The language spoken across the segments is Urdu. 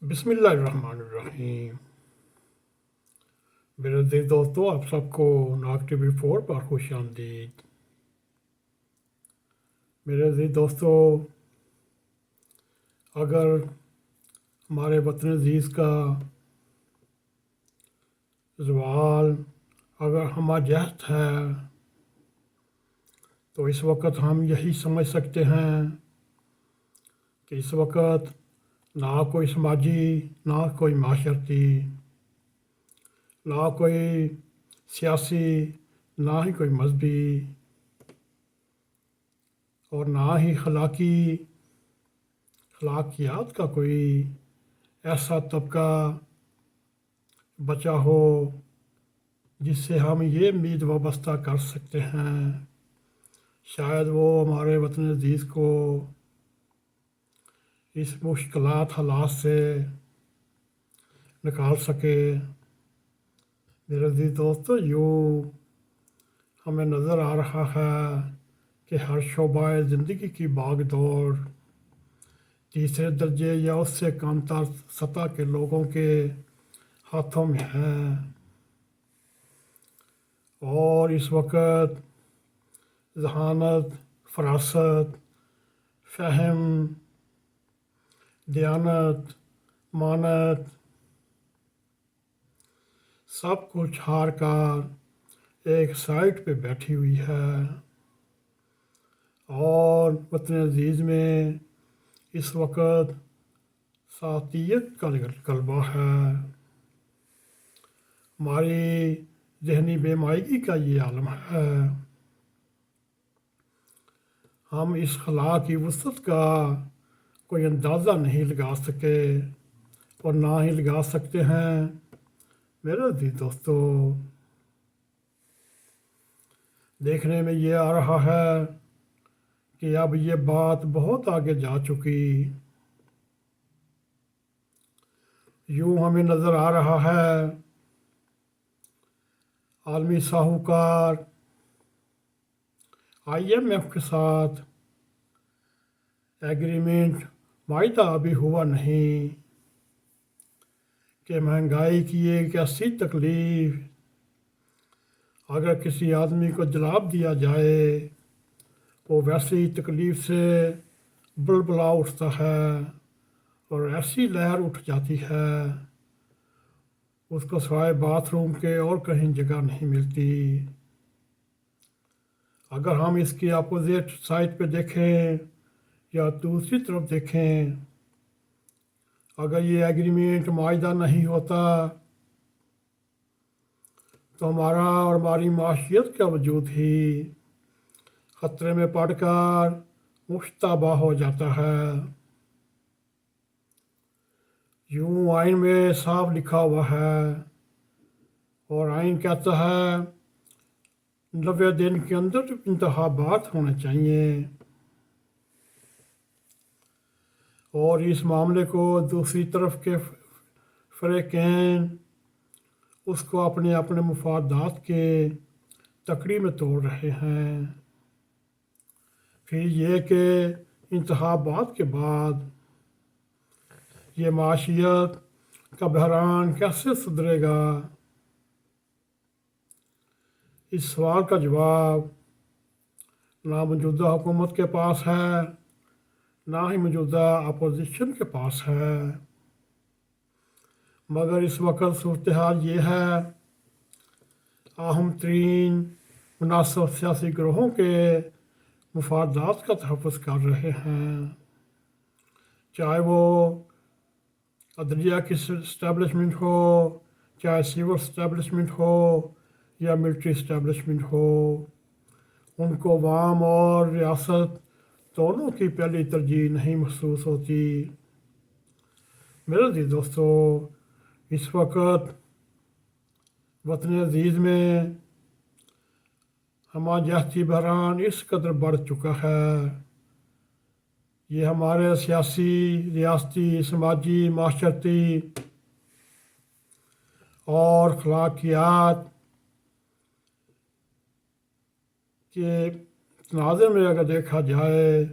بسم اللہ الرحمن الرحیم۔ میرے عزیز دوستو، آپ سب کو ناگ ٹی وی 4 پر خوش آمدید۔ میرے عزیز دوستو، اگر ہمارے وطن عزیز کا زوال اگر ہمہ جہت ہے تو اس وقت ہم یہی سمجھ سکتے ہیں کہ اس وقت نہ کوئی سماجی، نہ کوئی معاشرتی، نہ کوئی سیاسی، نہ ہی کوئی مذہبی اور نہ ہی اخلاقیات کا کوئی ایسا طبقہ بچا ہو جس سے ہم یہ امید وابستہ کر سکتے ہیں شاید وہ ہمارے وطن عزیز کو اس مشکلات حالات سے نکال سکے۔ میرے عزیز دوستو، یوں ہمیں نظر آ رہا ہے کہ ہر شعبہ زندگی کی باغ دوڑ تیسرے درجے یا اس سے کم تر سطح کے لوگوں کے ہاتھوں میں ہے، اور اس وقت ذہانت، فراست، فہم، دیانت، مانت سب کچھ ہار کر ایک سائٹ پہ بیٹھی ہوئی ہے، اور وطن عزیز میں اس وقت ساتیت کا غلبہ ہے۔ ہماری ذہنی بے مائگی کا یہ عالم ہے۔ ہم اس خلا کی وسعت کا کوئی اندازہ نہیں لگا سکے اور نہ ہی لگا سکتے ہیں۔ میرے عزیز دوستو، دیکھنے میں یہ آ رہا ہے کہ اب یہ بات بہت آگے جا چکی۔ یوں ہمیں نظر آ رہا ہے عالمی ساہوکار IMF کے ساتھ ایگریمنٹ، معاہدہ ابھی ہوا نہیں کہ مہنگائی کی ایک ایسی تکلیف اگر کسی آدمی کو جلاب دیا جائے وہ ویسی تکلیف سے بلبلا اٹھتا ہے اور ایسی لہر اٹھ جاتی ہے اس کو سوائے باتھ روم کے اور کہیں جگہ نہیں ملتی۔ اگر ہم اس کی اپوزٹ سائڈ پہ دیکھیں یا دوسری طرف دیکھیں، اگر یہ ایگریمنٹ معاہدہ نہیں ہوتا تو ہمارا اور ہماری معاشیت کا وجود ہی خطرے میں پڑ کر مشتبہ ہو جاتا ہے۔ یوں آئین میں صاف لکھا ہوا ہے، اور آئین کہتا ہے 90 دن کے اندر انتخابات ہونے چاہیے، اور اس معاملے کو دوسری طرف کے فریقین اس کو اپنے اپنے مفادات کے تکڑی میں توڑ رہے ہیں۔ پھر یہ کہ انتخابات کے بعد یہ معاشیت کا بحران کیسے سدھرے گا؟ اس سوال کا جواب نہ موجودہ حکومت کے پاس ہے، نہ ہی موجودہ اپوزیشن کے پاس ہے، مگر اس وقت صورتحال یہ ہے اہم ترین مناسب سیاسی گروہوں کے مفادات کا تحفظ کر رہے ہیں، چاہے وہ عدلیہ کی اسٹیبلشمنٹ ہو، چاہے سول اسٹیبلشمنٹ ہو یا ملٹری اسٹیبلشمنٹ ہو۔ ان کو عوام اور ریاست دونوں کی پہلی ترجیح نہیں محسوس ہوتی۔ میرے عزیز دوستو، اس وقت وطن عزیز میں ہمہ جہتی بحران اس قدر بڑھ چکا ہے، یہ ہمارے سیاسی، ریاستی، سماجی، معاشرتی اور اخلاقیات کے تناظر میں اگر دیکھا جائے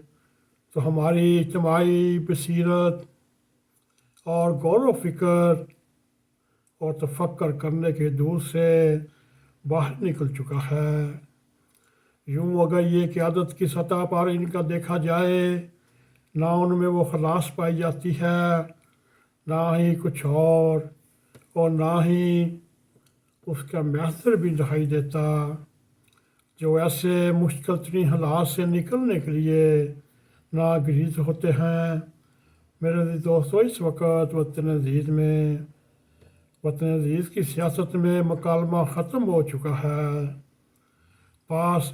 تو ہماری اجتماعی بصیرت اور غور و فکر اور تفکر کرنے کے دور سے باہر نکل چکا ہے۔ یوں اگر یہ قیادت کی سطح پر ان کا دیکھا جائے، نہ ان میں وہ خلاص پائی جاتی ہے، نہ ہی کچھ اور نہ ہی اس کا محضر بھی دکھائی دیتا، جو ایسے مشکل ترین حالات سے نکلنے کے لیے ناگزیر ہوتے ہیں۔ میرے دوستو، اس وقت وطن عزیز کی سیاست میں مکالمہ ختم ہو چکا ہے۔ پاس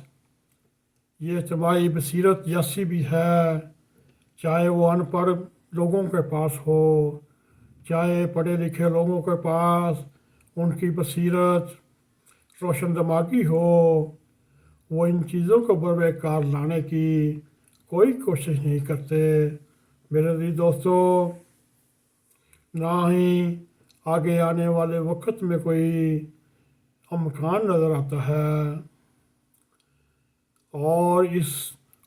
یہ اجتماعی بصیرت جیسی بھی ہے، چاہے وہ ان پڑھ لوگوں کے پاس ہو، چاہے پڑھے لکھے لوگوں کے پاس ان کی بصیرت روشن دماغی ہو، وہ ان چیزوں کو بروئے کار لانے کی کوئی کوشش نہیں کرتے۔ میرے عزیز دوستو، نہ ہی آگے آنے والے وقت میں کوئی امکان نظر آتا ہے، اور اس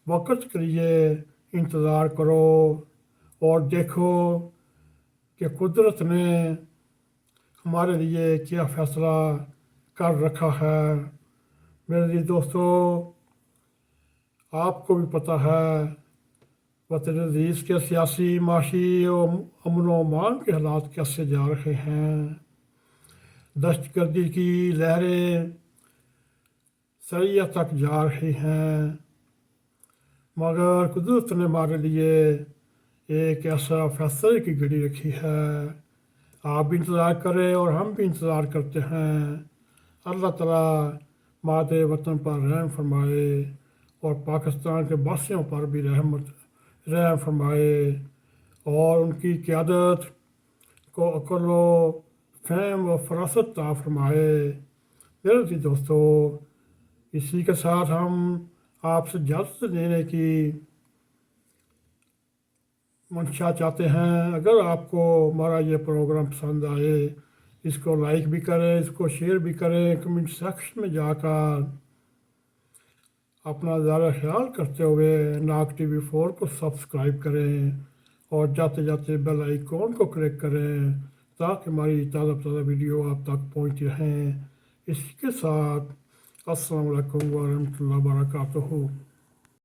وقت کے لیے انتظار کرو اور دیکھو کہ قدرت نے ہمارے لیے کیا فیصلہ کر رکھا ہے۔ میرے عزیز دوستو، آپ کو بھی پتہ ہے وطن عزیز کے سیاسی، معاشی اور امن و امان کے حالات کیسے جا رہے ہیں۔ دہشت گردی کی لہریں سریا تک جا رہی ہیں، مگر قدرت نے ہمارے لیے ایک ایسا فیصلے کی گھڑی رکھی ہے۔ آپ بھی انتظار کریں اور ہم بھی انتظار کرتے ہیں۔ اللہ تعالیٰ مادر وطن پر رحم فرمائے اور پاکستان کے باشندوں پر بھی رحم فرمائے، اور ان کی قیادت کو عقل و فہم و فراست عطا فرمائے۔ میرے عزیز دوستو، اسی کے ساتھ ہم آپ سے اجازت لینے کی منشا چاہتے ہیں۔ اگر آپ کو ہمارا یہ پروگرام پسند آئے، اس کو لائک بھی کریں، اس کو شیئر بھی کریں، کمنٹ سیکشن میں جا کر اپنا زیادہ خیال کرتے ہوئے ناگ ٹی وی 4 کو سبسکرائب کریں، اور جاتے جاتے بیل آئیکن کو کلک کریں تاکہ ہماری تازہ ویڈیو آپ تک پہنچ رہیں۔ اس کے ساتھ السلام علیکم ورحمۃ اللہ وبرکاتہ۔